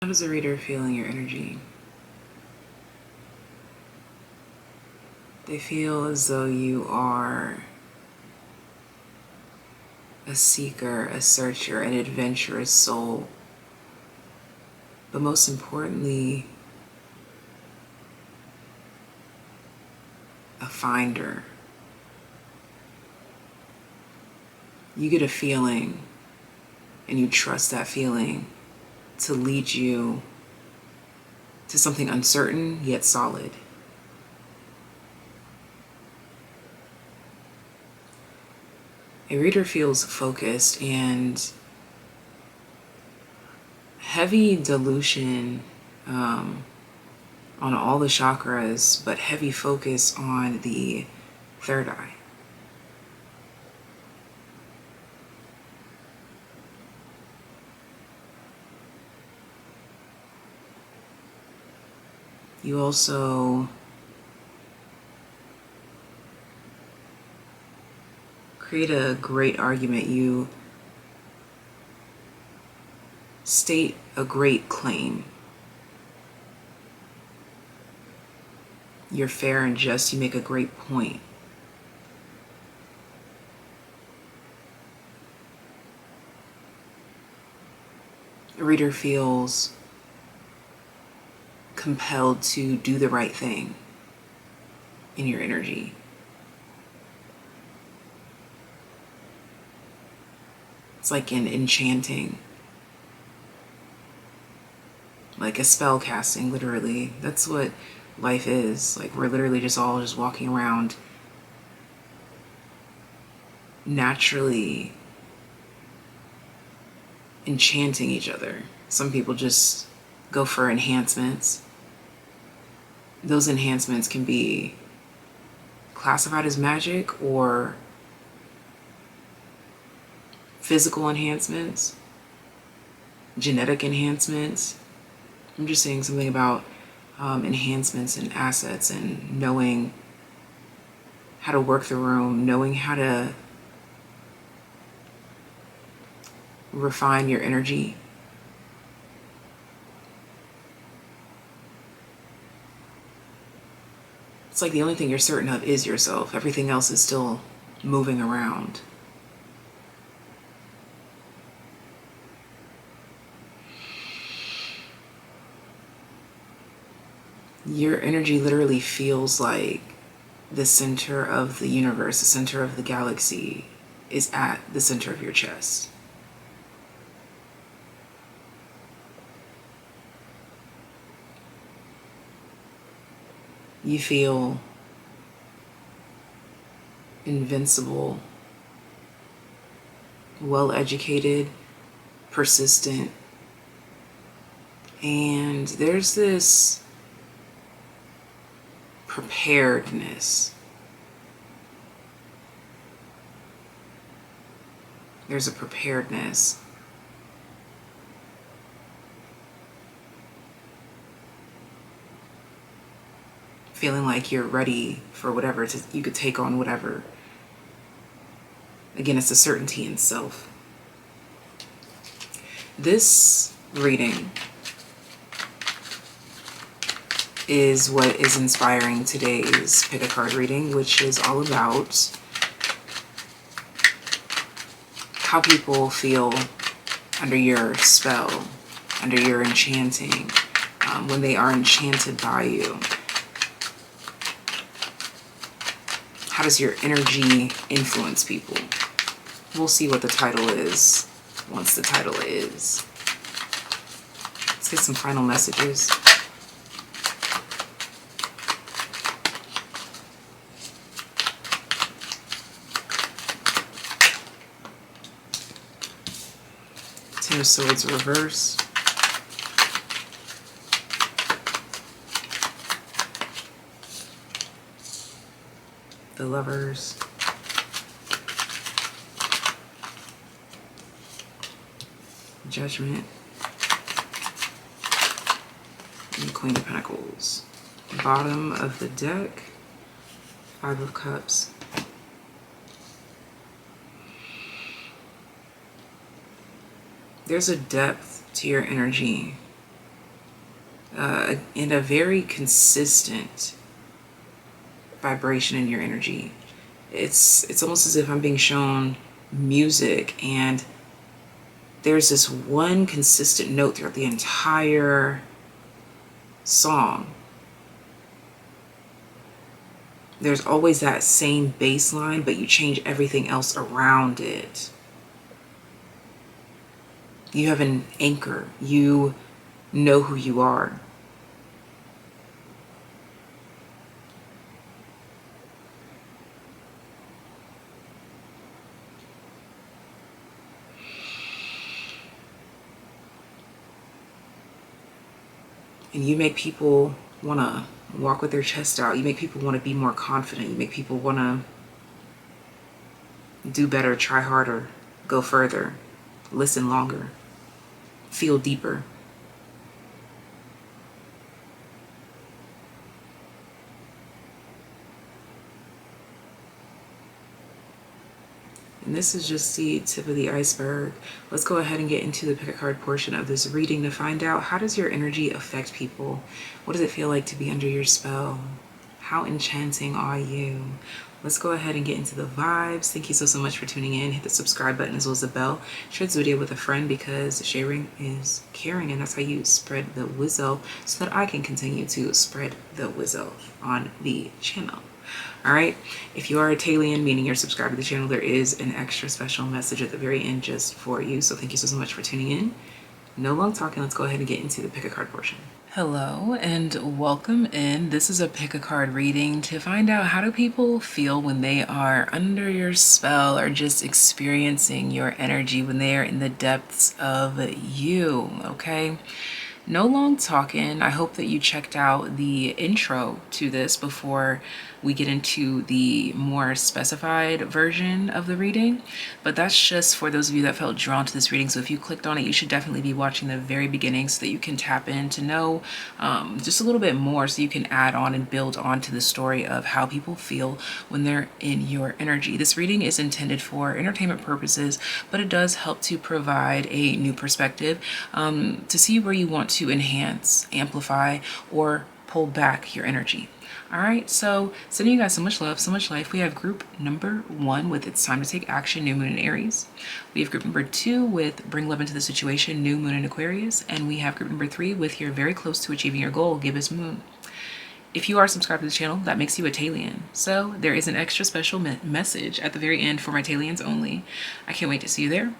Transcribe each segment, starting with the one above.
How does a reader feel in your energy? They feel as though you are a seeker, a searcher, an adventurous soul. But most importantly, a finder. You get a feeling, and you trust that feeling to lead you to something uncertain yet solid. A reader feels focused and heavy dilution on all the chakras, but heavy focus on the third eye. You also create a great argument. You state a great claim. You're fair and just. You make a great point. A reader feels compelled to do the right thing in your energy. It's like an enchanting, like a spell casting, literally. That's what life is. Like, we're literally just all just walking around naturally enchanting each other. Some people just go for enhancements. Those enhancements can be classified as magic or physical enhancements, genetic enhancements. I'm just saying something about enhancements and assets and knowing how to work the room, knowing how to refine your energy. It's like the only thing you're certain of is yourself. Everything else is still moving around. Your energy literally feels like the center of the universe, the center of the galaxy is at the center of your chest. You feel invincible, well-educated, persistent, and there's this preparedness. There's a preparedness. Feeling like you're ready for whatever, you could take on whatever. Again, it's a certainty in self. This reading is what is inspiring today's pick a card reading, which is all about how people feel under your spell, under your enchanting, when they are enchanted by you. How does your energy influence people? We'll see what the title is once the title is. Let's get some final messages. Ten of Swords reverse. The Lovers. Judgment. And the Queen of Pentacles. Bottom of the deck. Five of Cups. There's a depth to your energy and a very consistent vibration in your energy. It's almost as if I'm being shown music, and there's this one consistent note throughout the entire song. There's always that same bass line, but you change everything else around it. You have an anchor. You know who you are. And you make people want to walk with their chest out. You make people want to be more confident. You make people want to do better, try harder, go further, listen longer, feel deeper. And this is just the tip of the iceberg. Let's go ahead and get into the pick a card portion of this reading to find out, how does your energy affect people? What does it feel like to be under your spell? How enchanting are you? Let's go ahead and get into the vibes. Thank you so much for tuning in. Hit the subscribe button as well as the bell. Share this video with a friend, because sharing is caring, and that's how you spread the wizzo, so that I can continue to spread the wizzo on the channel. All right, if you are a TAYlien, meaning you're subscribed to the channel, there is an extra special message at the very end just for you. So thank you so much for tuning in. No long talking, let's go ahead and get into the pick a card portion. Hello and welcome in. This is a pick a card reading to find out, how do people feel when they are under your spell, or just experiencing your energy when they are in the depths of you, okay? No long talking. I hope that you checked out the intro to this before we get into the more specified version of the reading, but that's just for those of you that felt drawn to this reading. So if you clicked on it, you should definitely be watching the very beginning, so that you can tap in to know just a little bit more, so you can add on and build on to the story of how people feel when they're in your energy. This reading is intended for entertainment purposes, but it does help to provide a new perspective to see where you want to enhance, amplify, or pull back your energy. All right, so sending you guys so much love, so much life. We have group number 1 with It's Time to Take Action, New Moon in Aries. We have group number 2 with Bring Love into the Situation, New Moon in Aquarius. And we have group number 3 with You're Very Close to Achieving Your Goal, Gibbous Moon. If you are subscribed to the channel, that makes you a TAYlien. So there is an extra special message at the very end for my TAYliens only. I can't wait to see you there.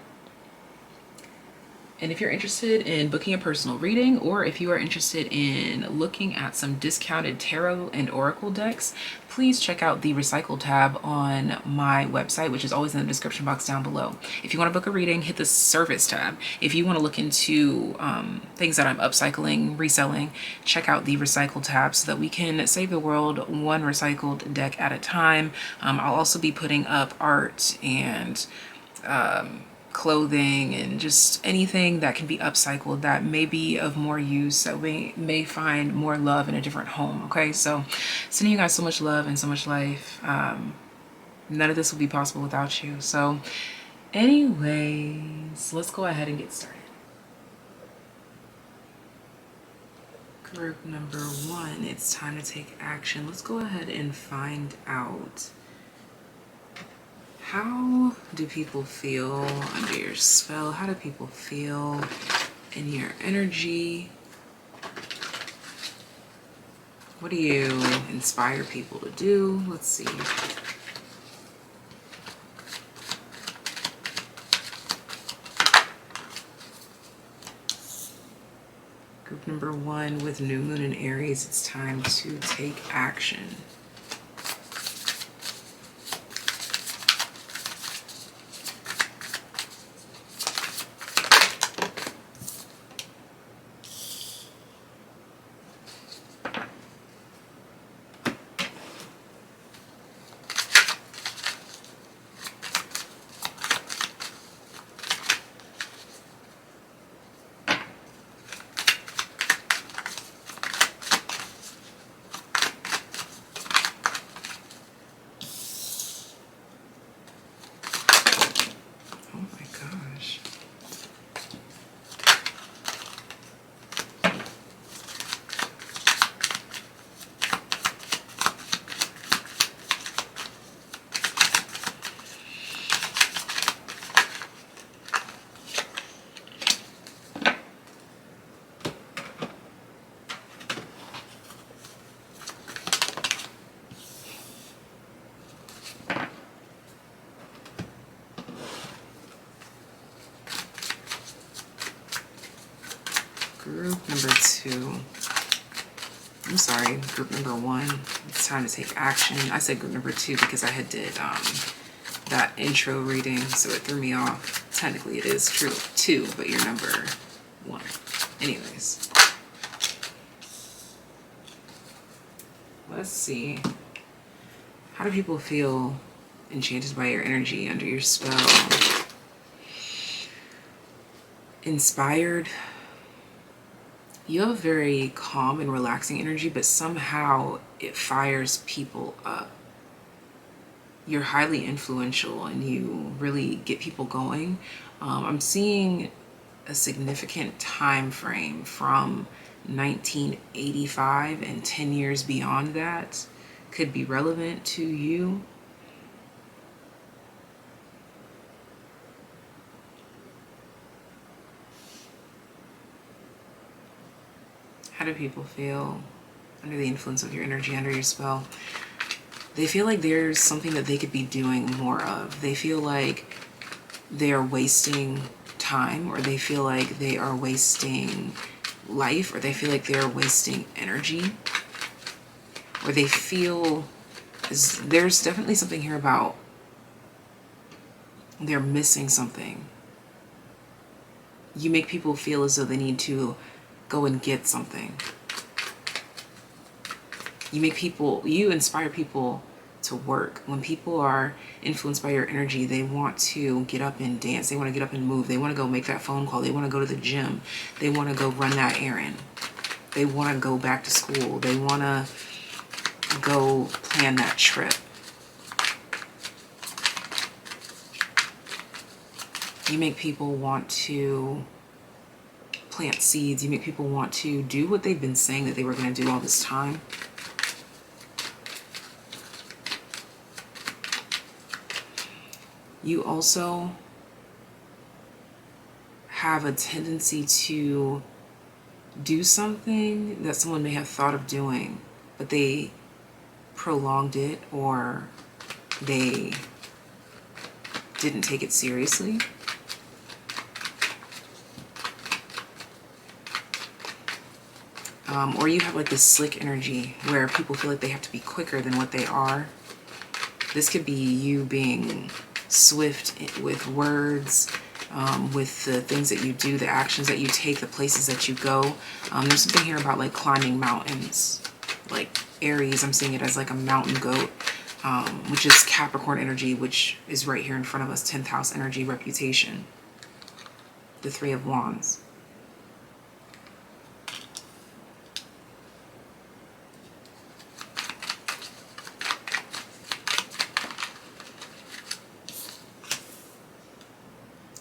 And if you're interested in booking a personal reading, or if you are interested in looking at some discounted tarot and oracle decks, please check out the recycle tab on my website, which is always in the description box down below. If you want to book a reading, hit the service tab. If you want to look into things that I'm upcycling, reselling, check out the recycle tab, so that we can save the world one recycled deck at a time. I'll also be putting up art and clothing and just anything that can be upcycled that may be of more use, that we may find more love in a different home. Okay, so sending you guys so much love and so much life. None of this would be possible without you. So anyways, let's go ahead and get started. Group number 1, it's time to take action. Let's go ahead and find out, how do people feel under your spell? How do people feel in your energy? What do you inspire people to do? Let's see. Group number 1 with New Moon in Aries, it's time to take action. number 2. I'm sorry, group number 1. It's time to take action. I said group number 2 because I had did that intro reading, so it threw me off. Technically it is true 2, but you're number 1. Anyways. Let's see. How do people feel enchanted by your energy, under your spell? Inspired. You have a very calm and relaxing energy, but somehow it fires people up. You're highly influential and you really get people going. I'm seeing a significant time frame from 1985 and 10 years beyond that could be relevant to you. How do people feel under the influence of your energy, under your spell? They feel like there's something that they could be doing more of. They feel like they are wasting time, or they feel like they are wasting life, or they feel like they're wasting energy, or they feel there's definitely something here about they're missing something. You make people feel as though they need to go and get something. You inspire people to work. When people are influenced by your energy, they want to get up and dance. They want to get up and move. They want to go make that phone call. They want to go to the gym. They want to go run that errand. They want to go back to school. They want to go plan that trip. You make people want to plant seeds. You make people want to do what they've been saying that they were going to do all this time. You also have a tendency to do something that someone may have thought of doing, but they prolonged it, or they didn't take it seriously. Or you have like this slick energy where people feel like they have to be quicker than what they are. This could be you being swift with words, with the things that you do, the actions that you take, the places that you go. There's something here about like climbing mountains. Like Aries, I'm seeing it as like a mountain goat, which is Capricorn energy, which is right here in front of us, 10th house energy, reputation. The 3 of Wands.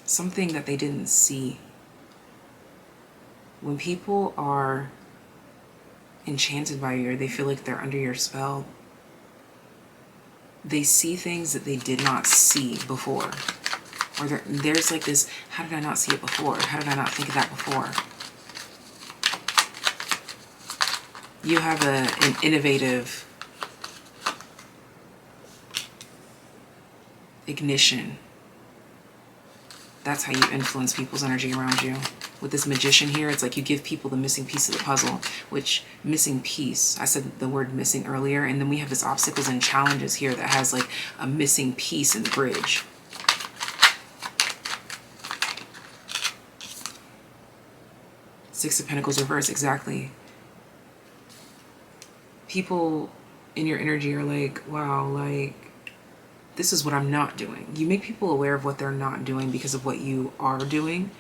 Something that they didn't see. When people are enchanted by you, or they feel like they're under your spell, they see things that they did not see before. Or there's like this, how did I not see it before? How did I not think of that before? You have an innovative ignition. That's how you influence people's energy around you. With this magician here, it's like you give people the missing piece of the puzzle, which missing piece, I said the word missing earlier, and then we have this obstacles and challenges here that has like a missing piece in the bridge. Six of Pentacles reverse, exactly. People in your energy are like, wow, like, this is what I'm not doing. You make people aware of what they're not doing because of what you are doing,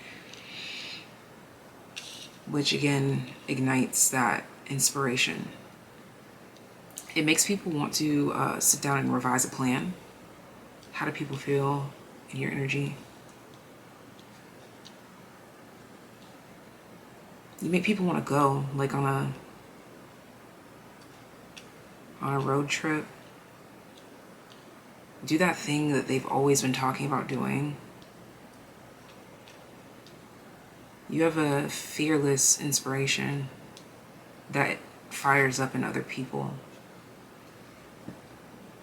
which again ignites that inspiration. It makes people want to sit down and revise a plan. How do people feel in your energy? You make people want to go, like on a road trip. Do that thing that they've always been talking about doing. You have a fearless inspiration that fires up in other people.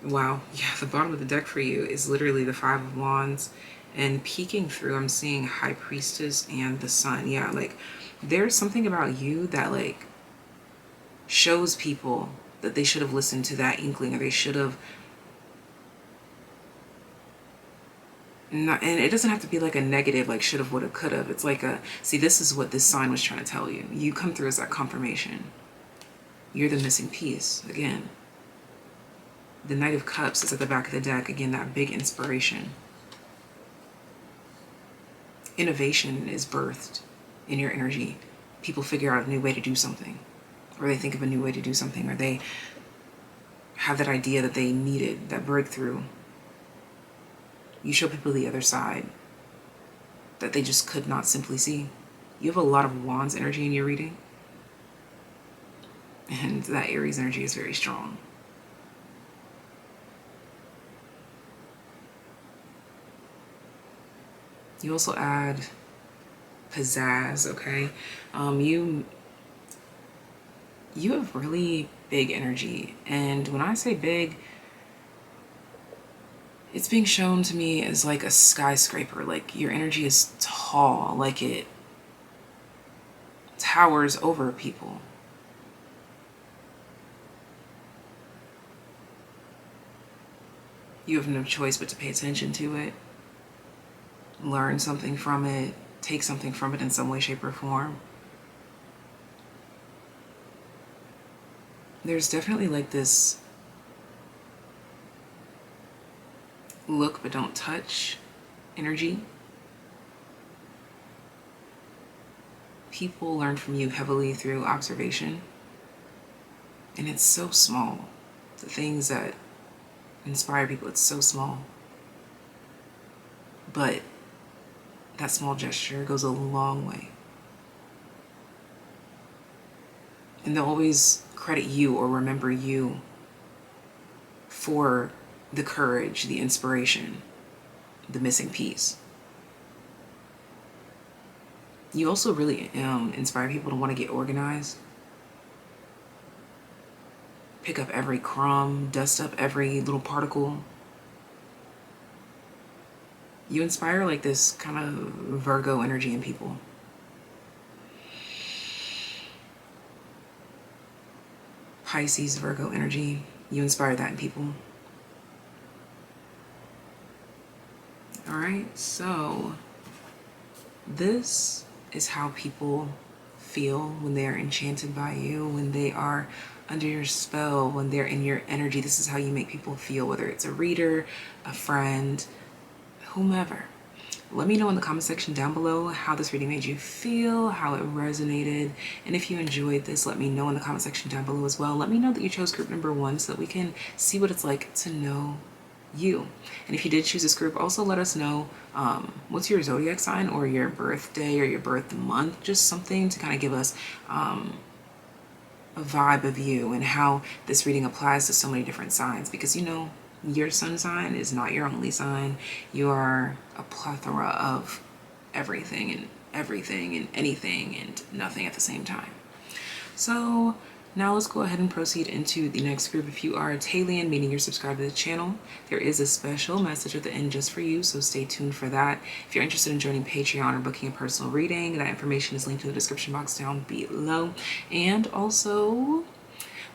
Wow, yeah, the bottom of the deck for you is literally the 5 of Wands, and peeking through, I'm seeing High Priestess and the Sun. Yeah, like there's something about you that like shows people that they should have listened to that inkling, or they should have not. And it doesn't have to be like a negative, like should have, would have, could have. It's like a, see, this is what this sign was trying to tell you. You come through as that confirmation. You're the missing piece. Again, the Knight of Cups is at the back of the deck. Again, that big inspiration. Innovation is birthed in your energy. People figure out a new way to do something, or they think of a new way to do something, or they have that idea that they needed, that breakthrough. You show people the other side that they just could not simply see. You have a lot of Wands energy in your reading, and that Aries energy is very strong. You also add pizzazz, okay? You have really big energy, and when I say big, it's being shown to me as like a skyscraper. Like your energy is tall, like it towers over people. You have no choice but to pay attention to it, learn something from it, take something from it in some way, shape, or form. There's definitely like this look but don't touch energy. People learn from you heavily through observation, and it's so small. The things that inspire people, it's so small, but that small gesture goes a long way. And they'll always credit you or remember you for the courage, the inspiration, the missing piece. You also really inspire people to want to get organized. Pick up every crumb, dust up every little particle. You inspire like this kind of Virgo energy in people. Pisces, Virgo energy. You inspire that in people. All right, so this is how people feel when they are enchanted by you, when they are under your spell, when they're in your energy. This is how you make people feel, whether it's a reader, a friend, whomever. Let me know in the comment section down below how this reading made you feel, how it resonated, and if you enjoyed this, let me know in the comment section down below as well. Let me know that you chose group number 1 so that we can see what it's like to know you. And if you did choose this group, also let us know what's your zodiac sign or your birthday or your birth month, just something to kind of give us a vibe of you and how this reading applies to so many different signs, because you know your sun sign is not your only sign. You are a plethora of everything and anything and nothing at the same time. So now let's go ahead and proceed into the next group. If you are a TAYlien, meaning you're subscribed to the channel, there is a special message at the end just for you, so stay tuned for that. If you're interested in joining Patreon or booking a personal reading, that information is linked in the description box down below. And also,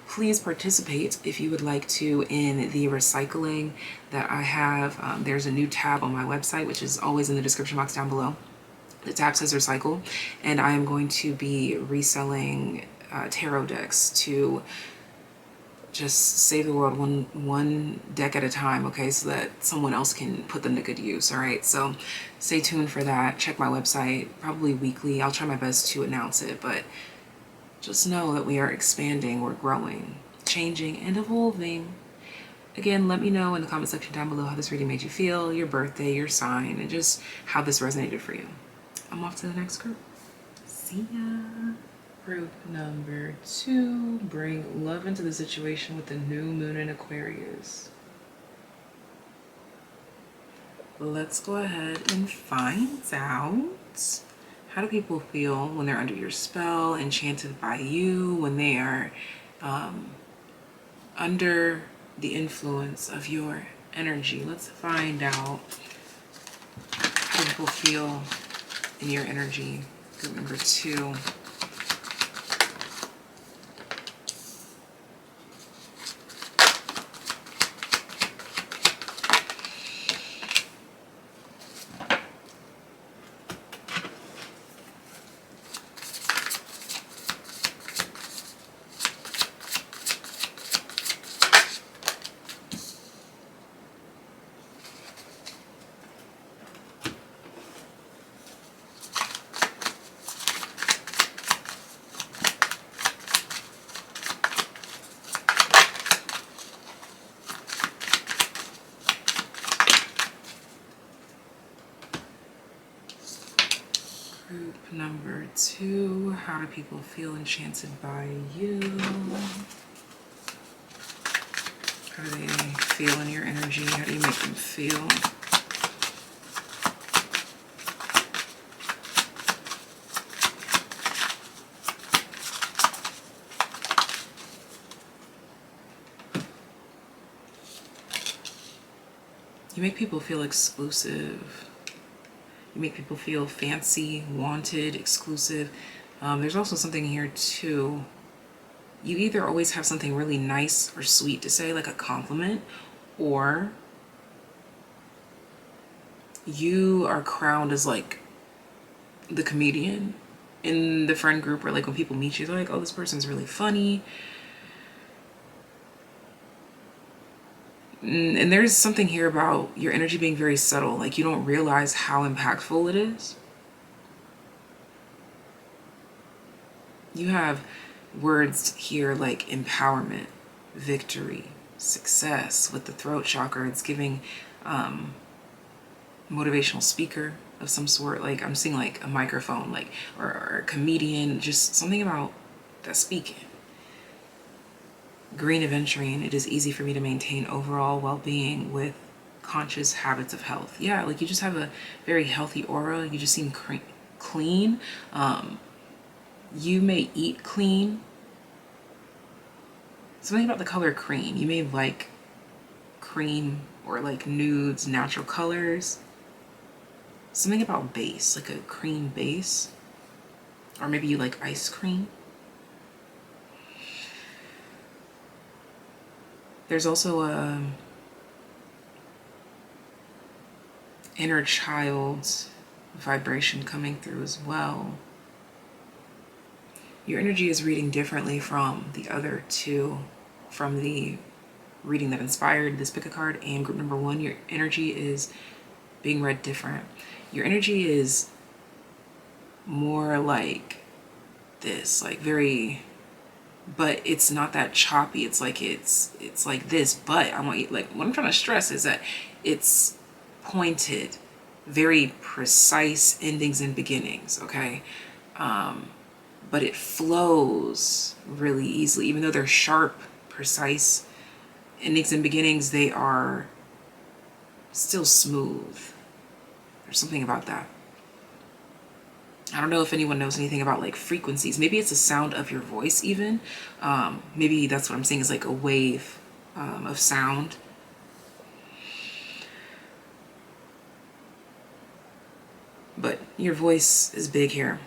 please participate if you would like to in the recycling that I have. There's a new tab on my website, which is always in the description box down below. The tab says recycle, and I am going to be reselling tarot decks to just save the world one deck at a time, okay, so that someone else can put them to good use. All right, so stay tuned for that. Check my website probably weekly. I'll try my best to announce it, but just know that we are expanding, we're growing, changing, and evolving. Again, let me know in the comment section down below how this reading made you feel, your birthday, your sign, and just how this resonated for you. I'm off to the next group. See ya. Group number 2, bring love into the situation with the new moon in Aquarius. Let's go ahead and find out, how do people feel when they're under your spell, enchanted by you, when they are under the influence of your energy? Let's find out how people feel in your energy. Group number 2. Group number 2, how do people feel enchanted by you? How do they feel in your energy? How do you make them feel? You make people feel exclusive. You make people feel fancy, wanted, exclusive. There's also something here too. You either always have something really nice or sweet to say, like a compliment, or you are crowned as like the comedian in the friend group, or like when people meet you, they're like, oh, this person's really funny. And there's something here about your energy being very subtle. Like you don't realize how impactful it is. You have words here like empowerment, victory, success. With the throat chakra, it's giving motivational speaker of some sort. Like I'm seeing like a microphone, like or a comedian, just something about that speaking. Green aventurine, it is easy for me to maintain overall well-being with conscious habits of health. Yeah, like you just have a very healthy aura. You just seem clean. You may eat clean. Something about the color cream. You may like cream or like nudes, natural colors. Something about base, like a cream base. Or maybe you like ice cream. There's also a inner child vibration coming through as well. Your energy is reading differently from the other two, from the reading that inspired this pick a card and group number 1. Your energy is being read different. Your energy is more like this, like very, but it's not that choppy. It's like like this, but I want you, like what I'm trying to stress is that it's pointed, very precise endings and beginnings, okay? But it flows really easily. Even though they're sharp, precise endings and beginnings, they are still smooth. There's something about that. I don't know if anyone knows anything about like frequencies. Maybe it's the sound of your voice even. Maybe that's what I'm saying is like a wave of sound. But your voice is big here.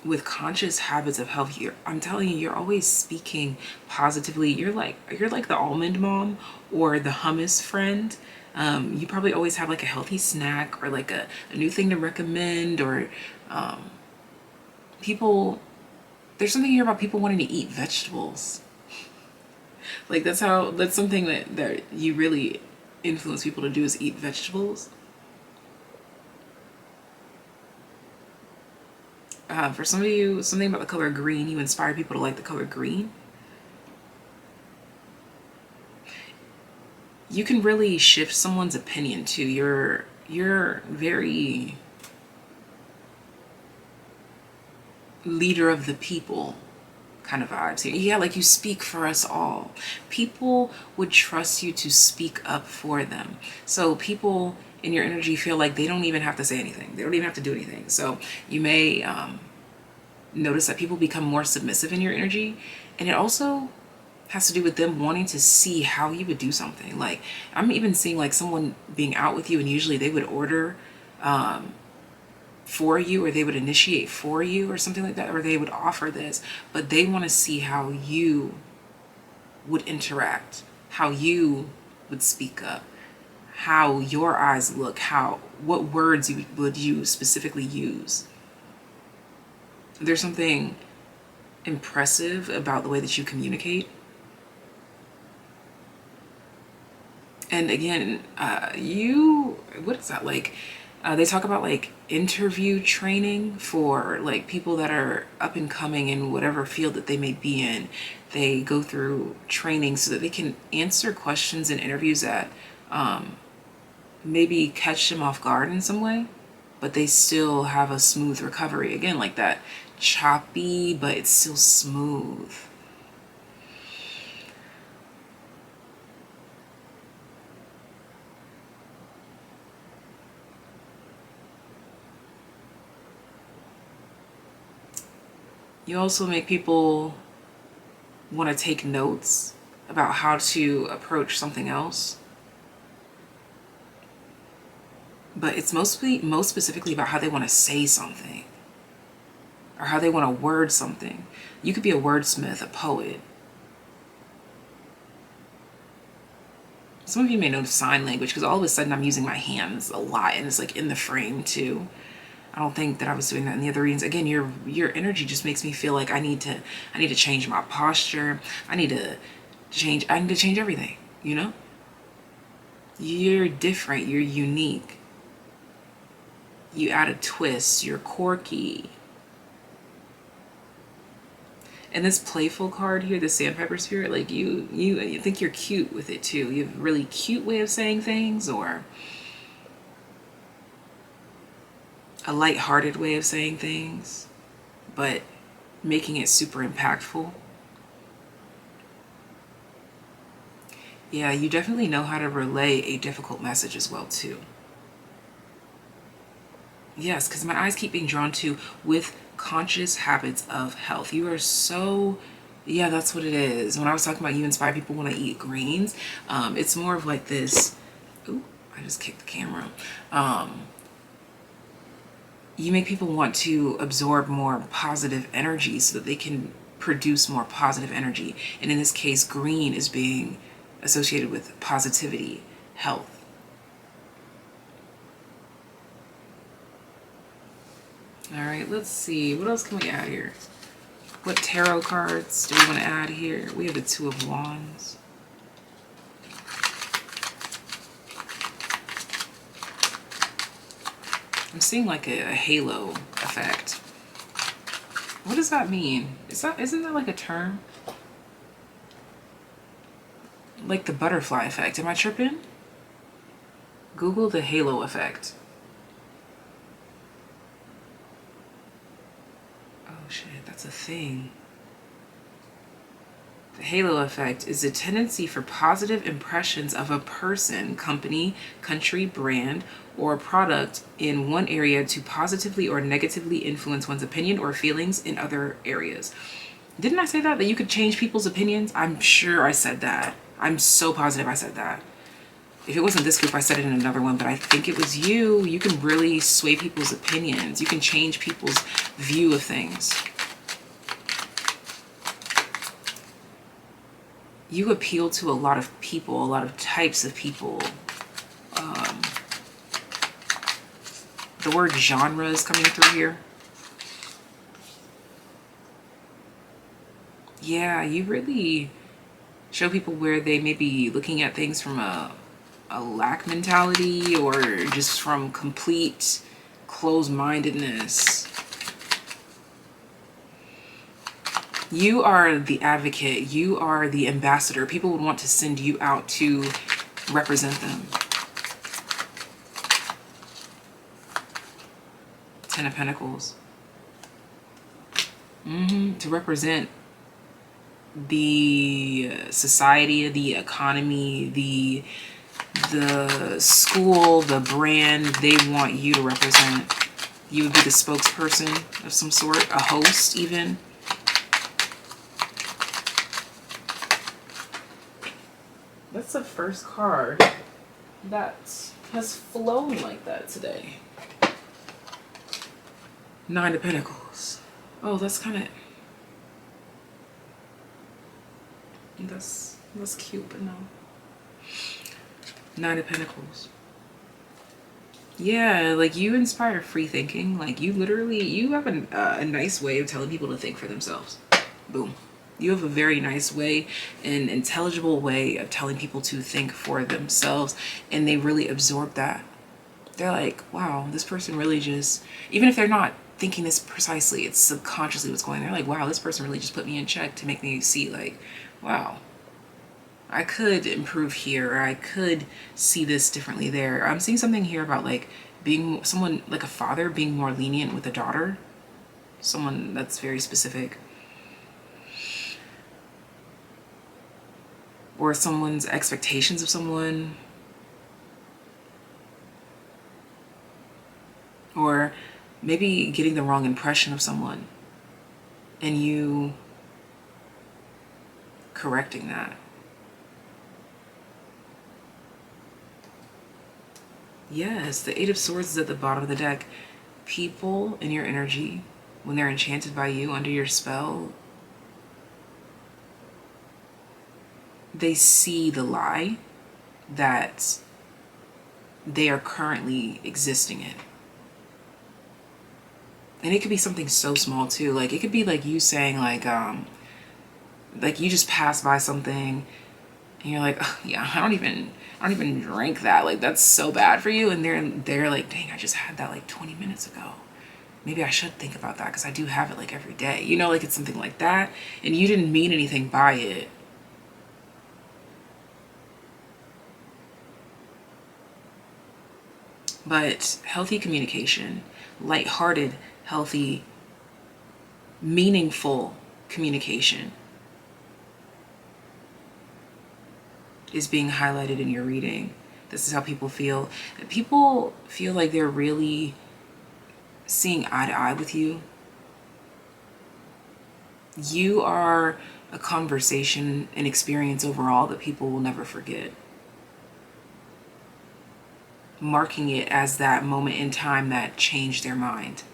With conscious habits of health, I'm telling you, you're always speaking positively. You're like the almond mom or the hummus friend. You probably always have like a healthy snack or like a new thing to recommend, or people, there's something here about people wanting to eat vegetables. Like that's something that you really influence people to do, is eat vegetables. For some of you, something about the color green, you inspire people to like the color green. You can really shift someone's opinion too. You're very leader of the people kind of vibes here. Yeah, like you speak for us all. People would trust you to speak up for them. So people in your energy feel like they don't even have to say anything. They don't even have to do anything. So you may notice that people become more submissive in your energy. And it also has to do with them wanting to see how you would do something. Like I'm even seeing like someone being out with you, and usually they would order for you, or they would initiate for you or something like that, or they would offer this, but they want to see how you would interact, how you would speak up, how your eyes look, what words would you specifically use. There's something impressive about the way that you communicate. And again, what is that like? They talk about like interview training for like people that are up and coming in whatever field that they may be in. They go through training so that they can answer questions in interviews that maybe catch them off guard in some way, but they still have a smooth recovery. Again, like that choppy, but it's still smooth. You also make people want to take notes about how to approach something else. But it's most specifically about how they want to say something, or how they want to word something. You could be a wordsmith, a poet. Some of you may know sign language, because all of a sudden I'm using my hands a lot, and it's like in the frame too. I don't think that I was doing that in the other readings. Again, your energy just makes me feel like I need to change my posture. I need to change everything, you know? You're different, you're unique. You add a twist, you're quirky. And this playful card here, the Sandpiper Spirit, like you think you're cute with it too. You have a really cute way of saying things, or a light-hearted way of saying things, but making it super impactful. Yeah, you definitely know how to relay a difficult message as well too. Yes, because my eyes keep being drawn to with conscious habits of health. You are so, yeah, that's what it is. When I was talking about you inspire people when I eat greens, it's more of like this, ooh, I just kicked the camera. You make people want to absorb more positive energy so that they can produce more positive energy. And in this case, green is being associated with positivity, health. All right, let's see. What else can we add here? What tarot cards do we want to add here? We have the Two of Wands. I'm seeing like a halo effect. What does that mean? Isn't that like a term? Like the butterfly effect. Am I tripping? Google the halo effect. Oh shit, that's a thing. The halo effect is a tendency for positive impressions of a person, company, country, brand, or product in one area to positively or negatively influence one's opinion or feelings in other areas. Didn't I say that you could change people's opinions? I'm sure I said that. I'm so positive I said that. If it wasn't this group, I said it in another one, but I think it was you. You can really sway people's opinions. You can change people's view of things. You appeal to a lot of people, a lot of types of people. The word genre is coming through here. Yeah, you really show people where they may be looking at things from a lack mentality, or just from complete closed-mindedness. You are the advocate. You are the ambassador. People would want to send you out to represent them. Ten of Pentacles. To represent the society, the economy, the school, the brand they want you to represent. You would be the spokesperson of some sort, a host even. That's the first card that has flown like that today. Nine of Pentacles. Oh, that's kind of, that's cute, but no. Nine of Pentacles. Yeah, like you inspire free thinking. Like you literally, you have a nice way of telling people to think for themselves. Boom. You have a very nice way, an intelligible way of telling people to think for themselves, and they really absorb that. They're like, wow, this person really just, even if they're not thinking this precisely, it's subconsciously what's going on. They're like, wow, this person really just put me in check to make me see like, wow, I could improve here, or I could see this differently there. I'm seeing something here about like being someone, like a father being more lenient with a daughter. Someone that's very specific. Or someone's expectations of someone. Or maybe getting the wrong impression of someone and you correcting that. Yes, the Eight of Swords is at the bottom of the deck. People in your energy, when they're enchanted by you under your spell, they see the lie that they are currently existing in. And it could be something so small too. Like it could be like you saying like you just pass by something and you're like, oh, yeah, I don't even drink that. Like that's so bad for you. And they're like, dang, I just had that like 20 minutes ago. Maybe I should think about that because I do have it like every day. You know, like it's something like that. And you didn't mean anything by it. But healthy communication, lighthearted, healthy, meaningful communication is being highlighted in your reading. This is how people feel. People feel like they're really seeing eye to eye with you. You are a conversation, an experience overall that people will never forget. Marking it as that moment in time that changed their mind.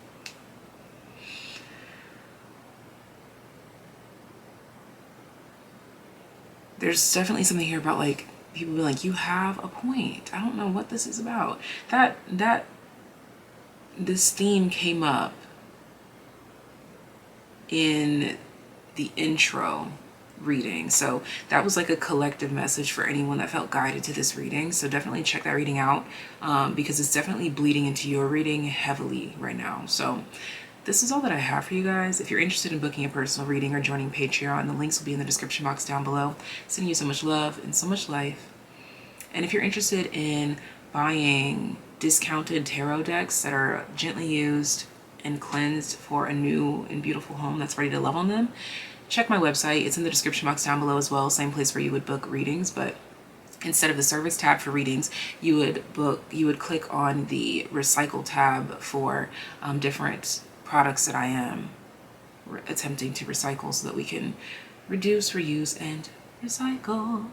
There's definitely something here about like people being like, you have a point. I don't know what this is about. This theme came up in the intro reading. So that was like a collective message for anyone that felt guided to this reading. So definitely check that reading out because it's definitely bleeding into your reading heavily right now. So this is all that I have for you guys. If you're interested in booking a personal reading or joining Patreon, the links will be in the description box down below. Sending you so much love and so much life. And if you're interested in buying discounted tarot decks that are gently used and cleansed for a new and beautiful home that's ready to love on them, check my website. It's in the description box down below as well. Same place where you would book readings, but instead of the service tab for readings, you would click on the recycle tab for different products that I am attempting to recycle so that we can reduce, reuse, and recycle.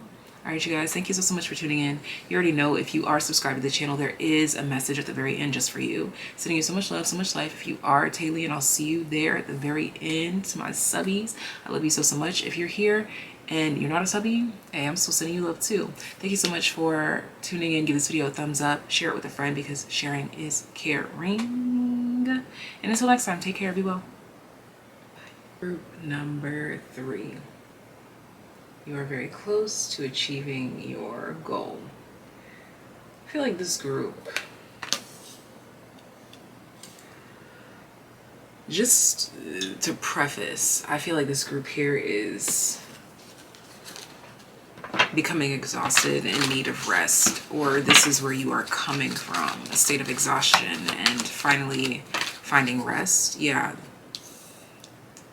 All right, you guys, thank you so much for tuning in. You already know if you are subscribed to the channel, there is a message at the very end just for you. Sending you so much love, so much life. If you are a TAYliens, I'll see you there at the very end. To my subbies, I love you so much. If you're here and you're not a subby, hey, I'm still sending you love too. Thank you so much for tuning in. Give this video a thumbs up. Share it with a friend because sharing is caring. And until next time, take care. Be well. Group number 3. You are very close to achieving your goal. I feel like this group, just to preface, I feel like this group here is becoming exhausted and in need of rest, or this is where you are coming from, a state of exhaustion and finally finding rest. Yeah.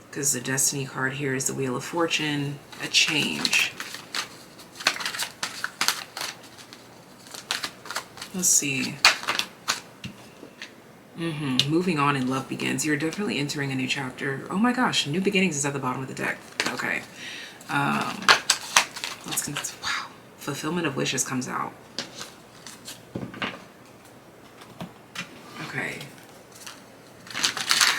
Because the Destiny card here is the Wheel of Fortune, a change. Let's see. Moving on and love begins. You're definitely entering a new chapter. Oh my gosh, new beginnings is at the bottom of the deck. Okay. Wow. Fulfillment of wishes comes out. Okay.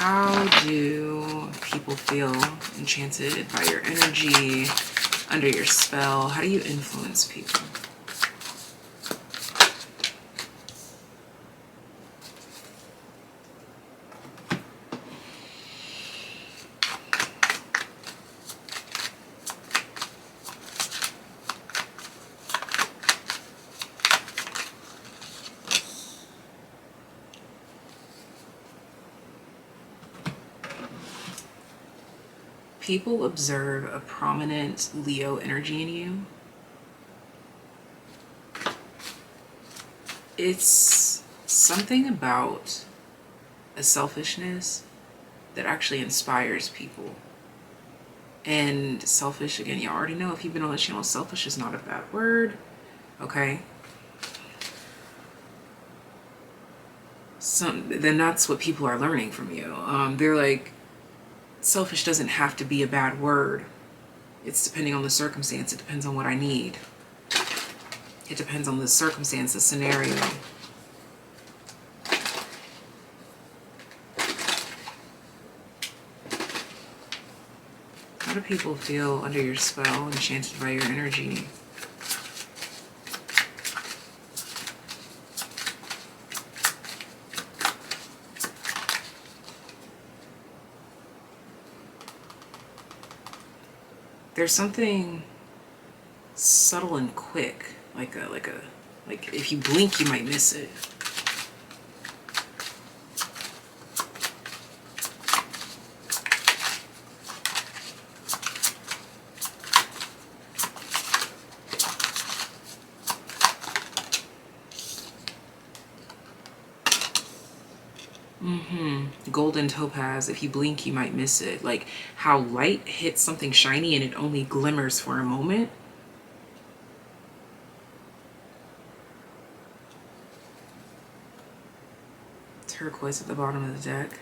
how do people feel enchanted by your energy, under your spell? How do you influence people? People observe a prominent Leo energy in you. It's something about a selfishness that actually inspires people. And selfish, again, you already know if you've been on the channel, selfish is not a bad word, okay? Then that's what people are learning from you. They're like, selfish doesn't have to be a bad word. It's depending on the circumstance. It depends on what I need. It depends on the circumstance, the scenario. How do people feel under your spell, enchanted by your energy? There's something subtle and quick, like if you blink, you might miss it. Golden topaz, if you blink, you might miss it. Like how light hits something shiny and it only glimmers for a moment. Turquoise at the bottom of the deck.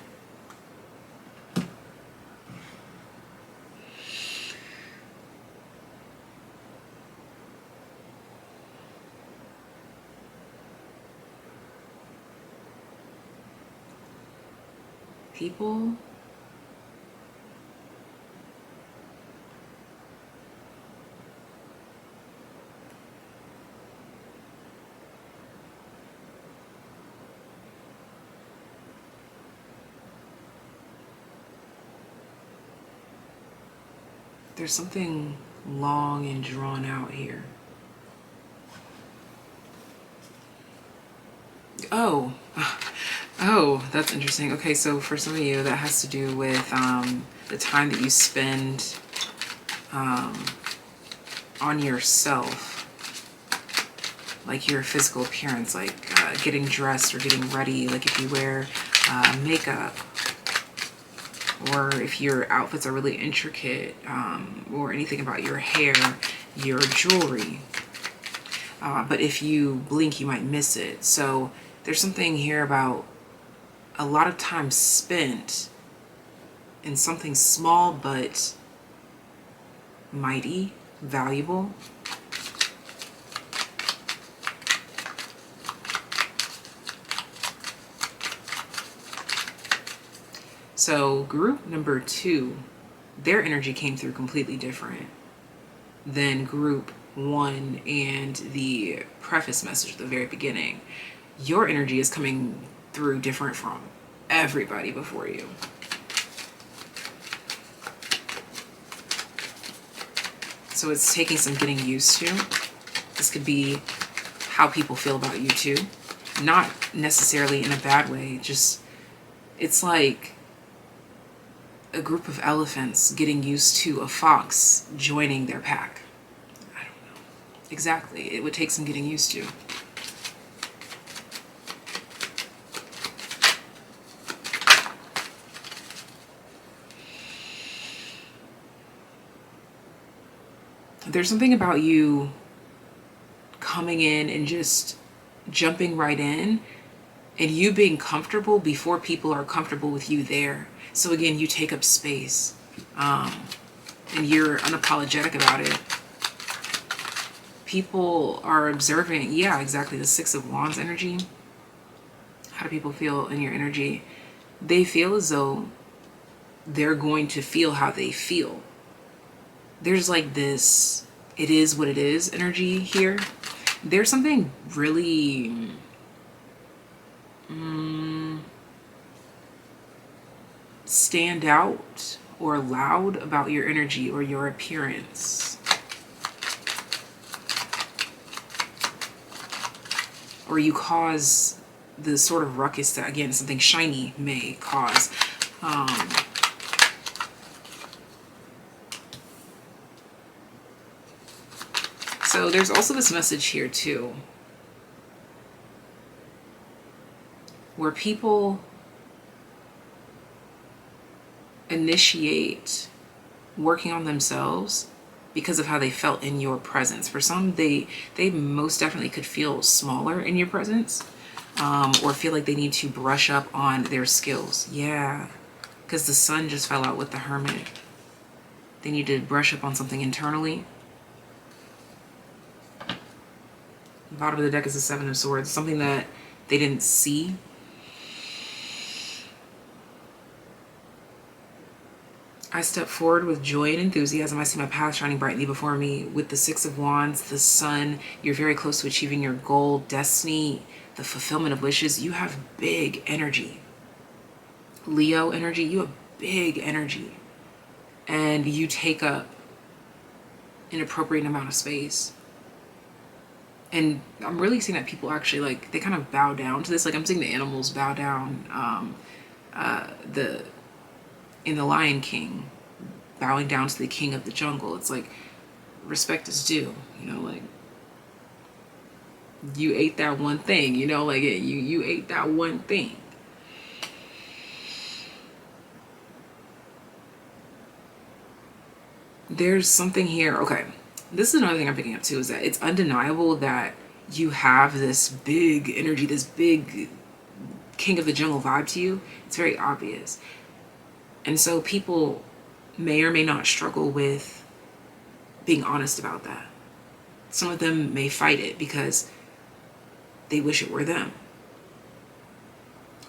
People there's something long and drawn out here. Oh, that's interesting. Okay, so for some of you, that has to do with the time that you spend on yourself, like your physical appearance, like getting dressed or getting ready, like if you wear makeup, or if your outfits are really intricate, or anything about your hair, your jewelry. But if you blink, you might miss it. So there's something here about a lot of time spent in something small but mighty, valuable. So group number 2, their energy came through completely different than group 1 and the preface message at the very beginning. Your energy is coming through different from everybody before you. So it's taking some getting used to. This could be how people feel about you too. Not necessarily in a bad way, just it's like a group of elephants getting used to a fox joining their pack. I don't know. Exactly. It would take some getting used to. There's something about you coming in and just jumping right in and you being comfortable before people are comfortable with you there. So again, you take up space and you're unapologetic about it. People are observing, yeah, exactly, the 6 of Wands energy. How do people feel in your energy? they feel as though they're going to feel how they feel. There's like this, it is what it is energy here. There's something really stand out or loud about your energy or your appearance. Or you cause the sort of ruckus that, again, something shiny may cause. So there's also this message here too, where people initiate working on themselves because of how they felt in your presence. For some, they most definitely could feel smaller in your presence, or feel like they need to brush up on their skills. Yeah, because the sun just fell out with the Hermit. They need to brush up on something internally. The bottom of the deck is the Seven of Swords, something that they didn't see. I step forward with joy and enthusiasm. I see my path shining brightly before me. With the Six of Wands, the Sun, you're very close to achieving your goal, destiny, the fulfillment of wishes. You have big energy. Leo energy, you have big energy. And you take up an appropriate amount of space. And I'm really seeing that people actually, like, they kind of bow down to this. Like, I'm seeing the animals bow down. In the Lion King, bowing down to the king of the jungle. It's like, respect is due, you know, like, you ate that one thing, you know, like, you ate that one thing. There's something here. Okay, this is another thing I'm picking up too, is that it's undeniable that you have this big energy, this big king of the jungle vibe to you. It's very obvious. And so people may or may not struggle with being honest about that. Some of them may fight it because they wish it were them.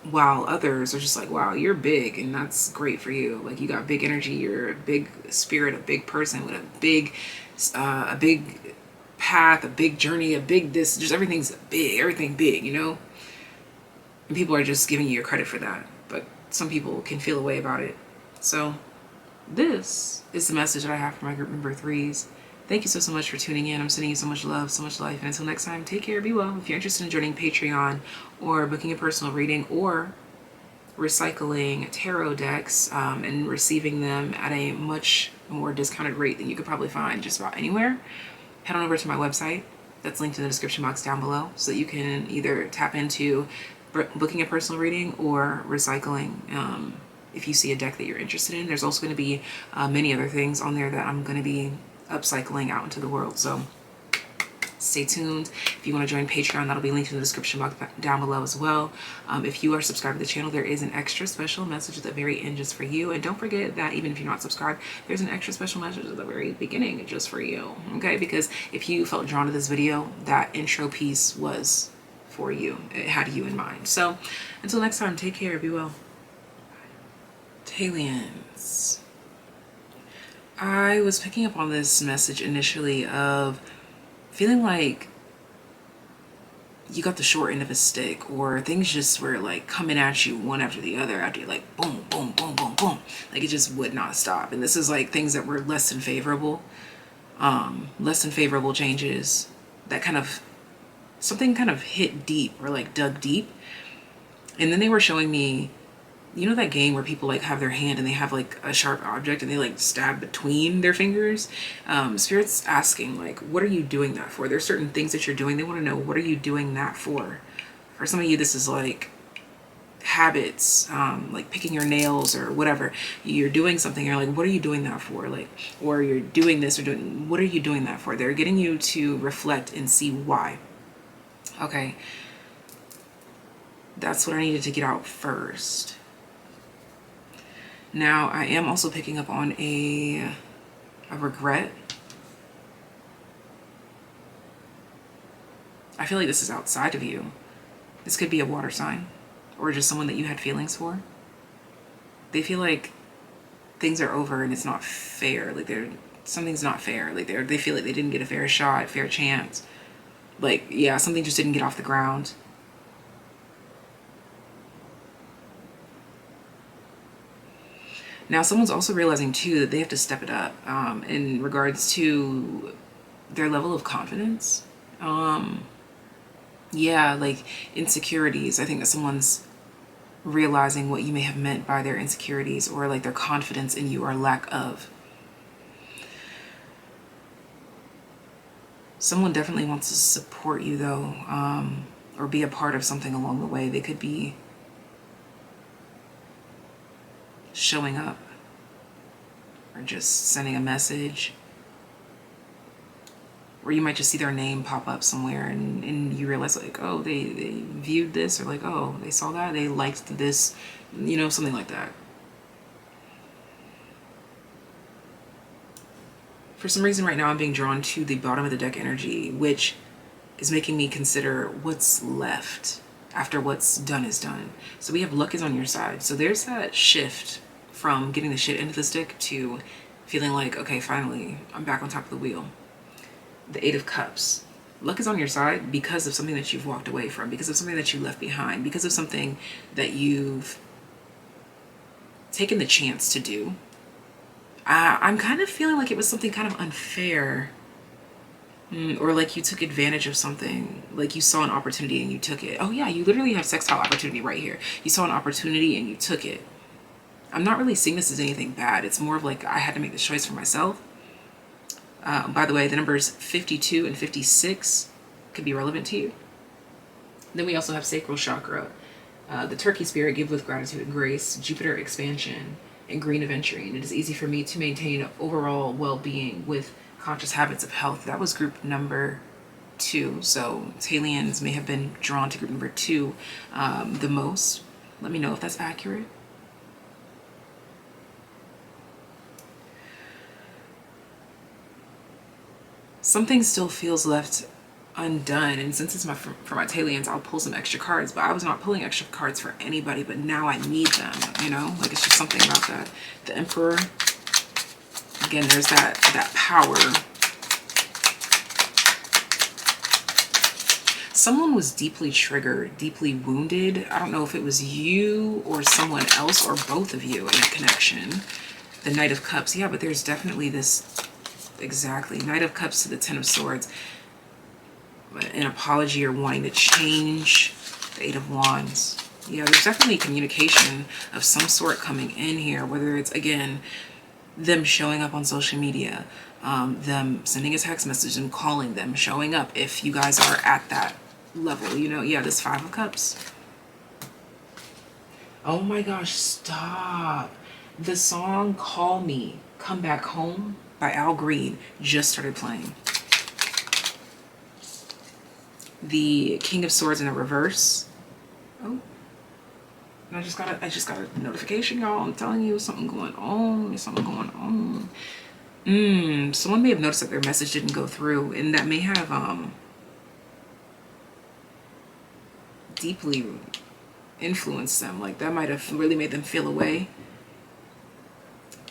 While others are just like, wow, you're big and that's great for you. Like, you got big energy, you're a big spirit, a big person with a big path, a big journey, a big this, just everything's big, everything big, you know? And people are just giving you your credit for that. But some people can feel a way about it. So this is the message that I have for my group member threes. Thank you so much for tuning in. I'm sending you so much love, so much life. And until next time, take care, be well. If you're interested in joining Patreon or booking a personal reading or recycling tarot decks and receiving them at a much more discounted rate than you could probably find just about anywhere, head on over to my website. That's linked in the description box down below, so that you can either tap into booking a personal reading or recycling if you see a deck that you're interested in. There's also going to be many other things on there that I'm going to be upcycling out into the world, so stay tuned. If you want to join Patreon, that'll be linked in the description box down below as well. If you are subscribed to the channel, there is an extra special message at the very end just for you. And don't forget that even if you're not subscribed, there's an extra special message at the very beginning just for you, okay? Because if you felt drawn to this video, that intro piece was for you. It had you in mind. So until next time, take care, be well. TAYliens. I was picking up on this message initially of feeling like you got the short end of a stick, or things just were like coming at you one after the other, after like boom, boom, boom, boom, boom. Like, it just would not stop. And this is like things that were less than favorable changes that kind of, something kind of hit deep or like dug deep. And then they were showing me, you know that game where people like have their hand and they have like a sharp object and they like stab between their fingers? Spirit's asking, like, what are you doing that for? There's certain things that you're doing. They want to know, what are you doing that for? For some of you, this is like habits, like picking your nails or whatever. You're doing something, you're like, what are you doing that for? Like, or you're doing this or doing, what are you doing that for? They're getting you to reflect and see why. Okay. That's what I needed to get out first. Now, I am also picking up on a regret. I feel like this is outside of you. This could be a water sign or just someone that you had feelings for. They feel like things are over and it's not fair. Like something's not fair. Like they feel like they didn't get a fair shot, fair chance. Like, yeah, something just didn't get off the ground. Now, someone's also realizing too that they have to step it up in regards to their level of confidence. Yeah, like insecurities. I think that someone's realizing what you may have meant by their insecurities, or like their confidence in you or lack of. Someone definitely wants to support you though, or be a part of something along the way. They could be showing up or just sending a message, or you might just see their name pop up somewhere and you realize like, oh, they viewed this, or like, oh, they saw that, they liked this, you know, something like that. For some reason right now I'm being drawn to the bottom of the deck energy, which is making me consider what's left after what's done is done. So we have luck is on your side. So there's that shift from getting the shit into the stick to feeling like, okay, finally, I'm back on top of the wheel. The Eight of Cups. Luck is on your side because of something that you've walked away from, because of something that you left behind, because of something that you've taken the chance to do. I'm kind of feeling like it was something kind of unfair, or like you took advantage of something, like you saw an opportunity and you took it. Oh yeah, you literally have sextile opportunity right here. You saw an opportunity and you took it. I'm not really seeing this as anything bad. It's more of like I had to make the choice for myself. By the way, the numbers 52 and 56 could be relevant to you. Then we also have sacral chakra, the turkey spirit, give with gratitude and grace, Jupiter expansion, and green aventurine. It is easy for me to maintain overall well-being with conscious habits of health. That was group number 2. So TAYliens may have been drawn to group number 2 the most. Let me know if that's accurate. Something still feels left undone, and since it's for my TAYliens, I'll pull some extra cards, but I was not pulling extra cards for anybody, but now I need them, you know? Like, it's just something about that. The Emperor, again, there's that power. Someone was deeply triggered, deeply wounded. I don't know if it was you or someone else or both of you in a connection. The Knight of Cups, yeah, but there's definitely this, exactly, Knight of Cups to the Ten of Swords. An apology or wanting to change. The Eight of Wands. Yeah, there's definitely communication of some sort coming in here, whether it's, again, them showing up on social media, them sending a text message and calling them, showing up if you guys are at that level, you know. Yeah, this Five of Cups. Oh my gosh, stop. The song Call Me, Come Back Home by Al Green just started playing. The King of Swords in the reverse. Oh, and I just got a notification, y'all. I'm telling you, something going on. There's something going on. Someone may have noticed that their message didn't go through, and that may have deeply influenced them. Like, that might have really made them feel away.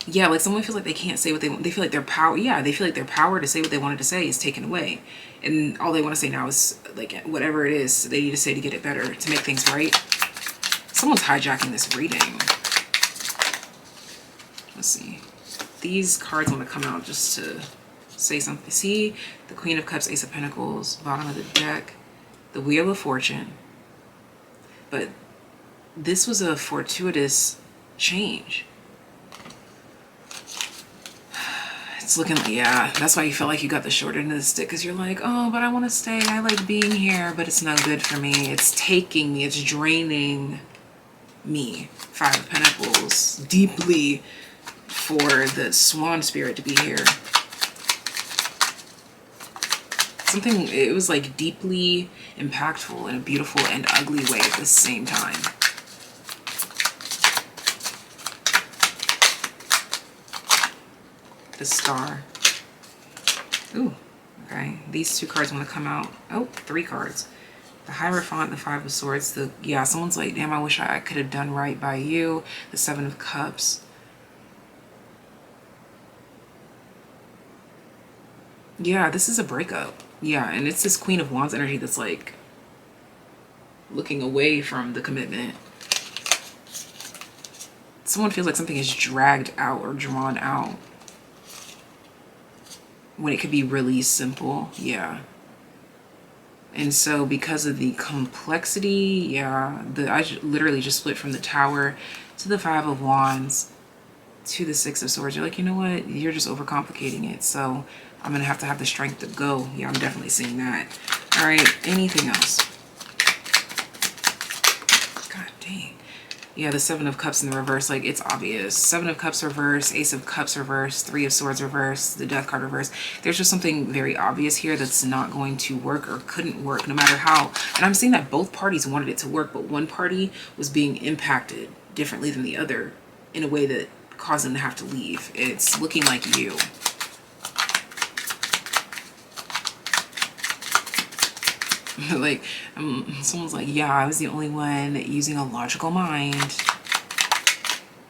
Yeah, like someone feels like they can't say what they want. They feel like their power, yeah, they feel like their power to say what they wanted to say is taken away. And all they want to say now is, like, whatever it is they need to say to get it better, to make things right. Someone's hijacking this reading. Let's see. These cards want to come out just to say something. See, the Queen of Cups, Ace of Pentacles, bottom of the deck, the Wheel of Fortune. But this was a fortuitous change. It's looking like, yeah, that's why you feel like you got the short end of the stick, because you're like, oh, but I want to stay. I like being here, but it's no good for me. It's taking me. It's draining me. Five of Pentacles. Deeply for the Swan Spirit to be here. Something, it was like deeply impactful in a beautiful and ugly way at the same time. The Star. Ooh, okay. These two cards want to come out. Oh, 3 cards. The Hierophant, the Five of Swords, yeah, someone's like, damn, I wish I could have done right by you. The Seven of Cups. Yeah, this is a breakup. Yeah, and it's this Queen of Wands energy that's like looking away from the commitment. Someone feels like something is dragged out or drawn out when it could be really simple. Yeah. And so because of the complexity, yeah, I literally just split from the Tower to the Five of Wands to the Six of Swords. You're like, you know what? You're just overcomplicating it. So I'm going to have the strength to go. Yeah, I'm definitely seeing that. All right. Anything else? God dang. Yeah, the Seven of Cups in the reverse, like, it's obvious. Seven of Cups reverse, Ace of Cups reverse, Three of Swords reverse, the Death card reverse. There's just something very obvious here that's not going to work or couldn't work no matter how. And I'm seeing that both parties wanted it to work, but one party was being impacted differently than the other in a way that caused them to have to leave. It's looking like you. Like, someone's like, yeah, I was the only one using a logical mind.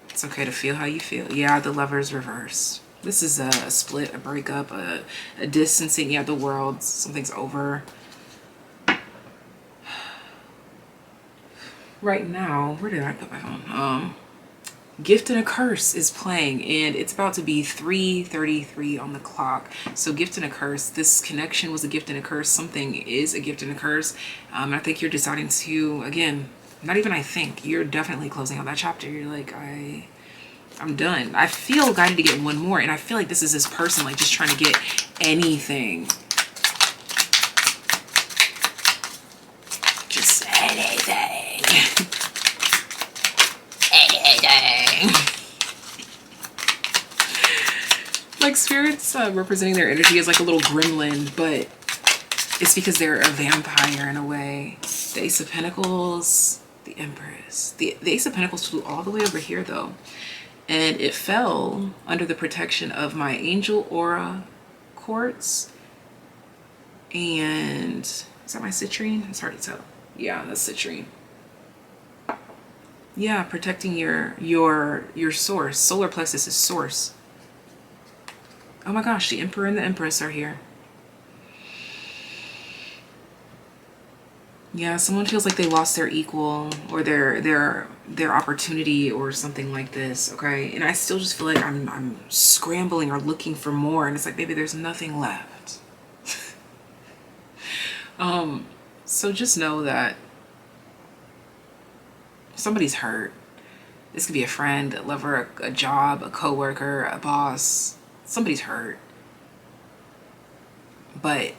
It's okay to feel how you feel. Yeah, the Lover's reverse. This is a split, a breakup, a distancing. Yeah, the world, something's over. Right now, where did I put my phone? Gift and a Curse is playing, and it's about to be 3:33 on the clock. So Gift and a Curse, this connection was a gift and a curse. Something is a gift and a curse. I think you're deciding to, again, not even I think, you're definitely closing out that chapter. You're like, I'm done. I feel guided to get one more, and I feel like this is this person like just trying to get anything. Just anything. Like spirits representing their energy is like a little gremlin, but it's because they're a vampire in a way. The Ace of Pentacles, the Empress. The Ace of Pentacles flew all the way over here though, and it fell under the protection of my Angel Aura quartz. And is that my citrine? It's hard to tell. Yeah, that's citrine. Yeah, protecting your source. Solar plexus is source. Oh my gosh, the Emperor and the Empress are here. Yeah, someone feels like they lost their equal or their opportunity or something like this, okay? And I still just feel like I'm scrambling or looking for more, and it's like, baby, there's nothing left. So just know that somebody's hurt. This could be a friend, a lover, a job, a coworker, a boss. Somebody's hurt. But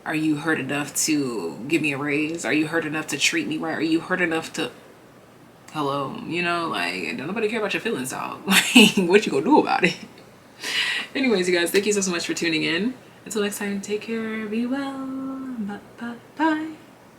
are you hurt enough to give me a raise? Are you hurt enough to treat me right? Are you hurt enough to, hello, you know, like, don't nobody care about your feelings, dog. Like, what you gonna do about it? Anyways, you guys, thank you so much for tuning in. Until next time, take care, be well, bye.